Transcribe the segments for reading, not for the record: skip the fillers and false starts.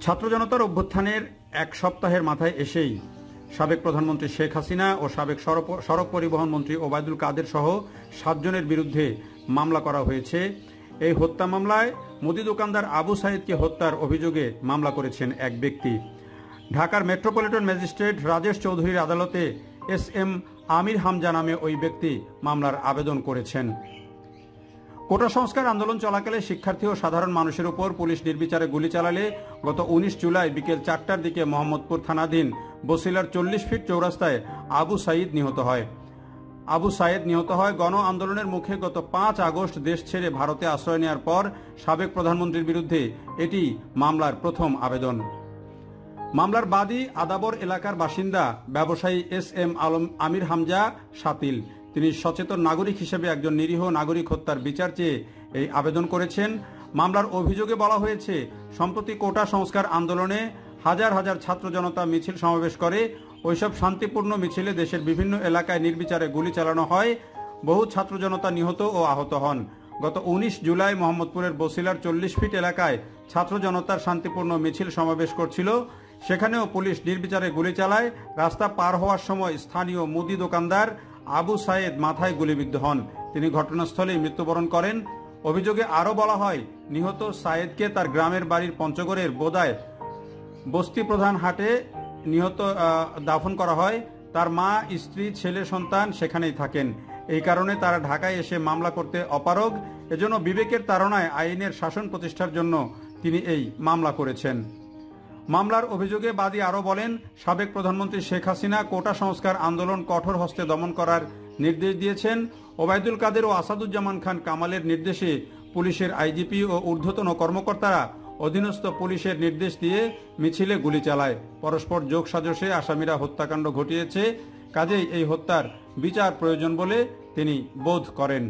ছাত্র জনতার অভ্যুত্থানের এক সপ্তাহের মাথায় এসেই সাবেক প্রধানমন্ত্রী শেখ হাসিনা ও সাবেক সড়ক পরিবহন মন্ত্রী ওবায়দুল কাদের সহ 7 জনের বিরুদ্ধে মামলা করা হয়েছে। এই হত্যা মামলায় মুদি দোকানদার আবু সাইদকে হত্যার অভিযোগে মামলা করেছেন এক ব্যক্তি। ঢাকার মেট্রোপলিটন ম্যাজিস্ট্রেট রাজেশ চৌধুরীর আদালতে SM আমির হামজা নামে ওই ব্যক্তি মামলার আবেদন করেছেন। কোটা সংস্কার আন্দোলন চলাকালে শিক্ষার্থী ও সাধারণ মানুষের উপর পুলিশ নির্বিচারে গুলি চালালে গত 19 জুলাই বিকেল 4টার দিকে মোহাম্মদপুর থানাধীন বসিলার 40 ফিট চৌরাস্তায় আবু সাইদ নিহত হয়। গণ আন্দোলনের মুখে গত 5 আগস্ট দেশ ছেড়ে ভারতে আশ্রয় নেওয়ার পর সাবেক প্রধানমন্ত্রীর বিরুদ্ধে এটি মামলার প্রথম আবেদন। মামলার বাদী আদাবর এলাকার বাসিন্দা ব্যবসায়ী SM আমির হামজা শাতিল। তিনি সচেতন নাগরিক হিসেবে একজন নিরীহ নাগরিক হত্যার বিচার চেয়ে এই আবেদন করেছেন। মামলার অভিযোগে বলা হয়েছে, সম্প্রতি কোটা সংস্কার আন্দোলনে হাজার হাজার ছাত্র জনতা মিছিল সমাবেশ করে। ওইসব শান্তিপূর্ণ মিছিলে দেশের বিভিন্ন এলাকায় নির্বিচারে গুলি চালানো হয়। বহু ছাত্র জনতা নিহত ও আহত হন। গত 19 জুলাই মোহাম্মদপুরের বসিলার 40 ফিট এলাকায় ছাত্র জনতার শান্তিপূর্ণ মিছিল সমাবেশ করছিল। সেখানেও পুলিশ নির্বিচারে গুলি চালায়। রাস্তা পার হওয়ার সময় স্থানীয় মুদি দোকানদার আবু সাইদ মাথায় গুলিবিদ্ধ হন। তিনি ঘটনাস্থলেই মৃত্যুবরণ করেন। অভিযোগে আরও বলা হয়, নিহত সাইদকে তার গ্রামের বাড়ির পঞ্চগড়ের বোদায় বস্তি প্রধান হাটে দাফন করা হয়। তার মা, স্ত্রী, ছেলে সন্তান সেখানেই থাকেন। এই কারণে তারা ঢাকায় এসে মামলা করতে অপারগ। এজন্য বিবেকের তাড়নায় আইনের শাসন প্রতিষ্ঠার জন্য তিনি এই মামলা করেছেন। মামলার অভিযোগে বাদী আরও বলেন, সাবেক প্রধানমন্ত্রী শেখ হাসিনা কোটা সংস্কার আন্দোলন কঠোর হস্তে দমন করার নির্দেশ দিয়েছেন। ওবায়দুল কাদের ও আসাদুজ্জামান খান কামালের নির্দেশে পুলিশের IGP ও ঊর্ধ্বতন কর্মকর্তারা অধীনস্থ পুলিশের নির্দেশ দিয়ে মিছিলে গুলি চালায়। পরস্পর যোগসাজশে আসামিরা হত্যাকাণ্ড ঘটিয়েছে। কাজেই এই হত্যার বিচার প্রয়োজন বলে তিনি বোধ করেন।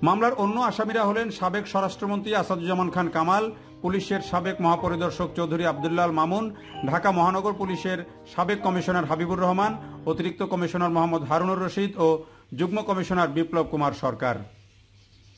মামলার অন্য আসামিরা হলেন সাবেক স্বরাষ্ট্রমন্ত্রী আসাদুজ্জামান খান কামাল, পুলিশের সাবেক মহাপরিদর্শক চৌধুরী আবদুল্লাহ আল মামুন, ঢাকা মহানগর পুলিশের সাবেক কমিশনার হাবিবুর রহমান, অতিরিক্ত কমিশনার মোহাম্মদ হারুনুর রশিদ ও যুগ্ম কমিশনার বিপ্লব কুমার সরকার।